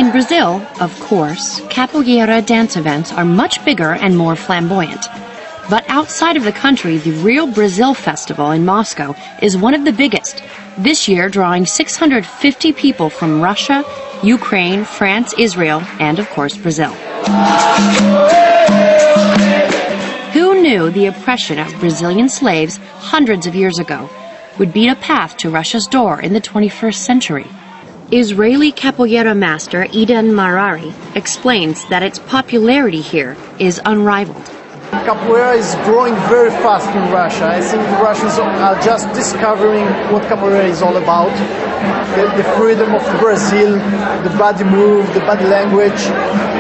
In Brazil, of course, capoeira dance events are much bigger and more flamboyant. But outside of the country, the Real Brazil Festival in Moscow is one of the biggest, this year drawing 650 people from Russia, Ukraine, France, Israel, and of course Brazil. Who knew the oppression of Brazilian slaves hundreds of years ago would beat a path to Russia's door in the 21st century? Israeli capoeira master Eden Marari explains that its popularity here is unrivaled. Capoeira is growing very fast in Russia. I think the Russians are just discovering what capoeira is all about. The freedom of Brazil, the body move, the body language,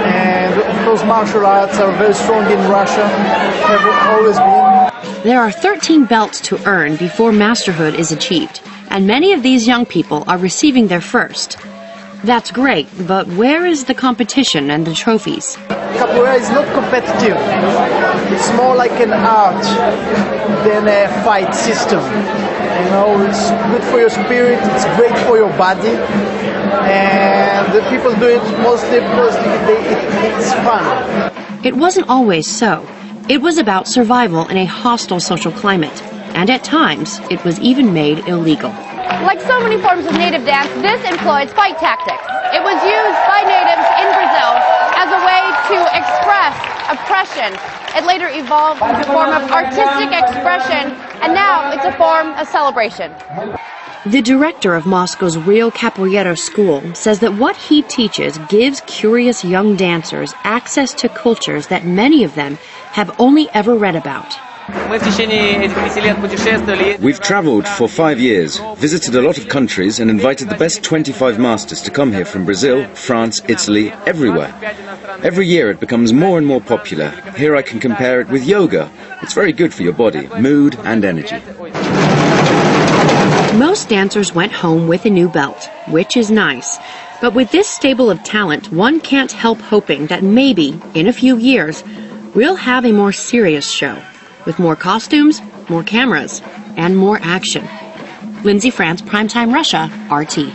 and of course martial arts are very strong in Russia, have always been. There are 13 belts to earn before masterhood is achieved, and many of these young people are receiving their first. That's great, but where is the competition and the trophies? Capoeira is not competitive. It's more like an art than a fight system. You know, it's good for your spirit, it's great for your body, and the people do it mostly because it's fun. It wasn't always so. It was about survival in a hostile social climate, and at times it was even made illegal. Like so many forms of native dance, this employs fight tactics. It was used by natives in Brazil as a way to express oppression. It later evolved into a form of artistic expression, and now it's a form of celebration. The director of Moscow's Real Capoeira School says that what he teaches gives curious young dancers access to cultures that many of them have only ever read about. We've traveled for 5 years, visited a lot of countries and invited the best 25 masters to come here from Brazil, France, Italy, everywhere. Every year it becomes more and more popular. Here I can compare it with yoga. It's very good for your body, mood and energy. Most dancers went home with a new belt, which is nice. But with this stable of talent, one can't help hoping that maybe, in a few years, we'll have a more serious show. With more costumes, more cameras, and more action. Lindsay France, Primetime Russia, RT.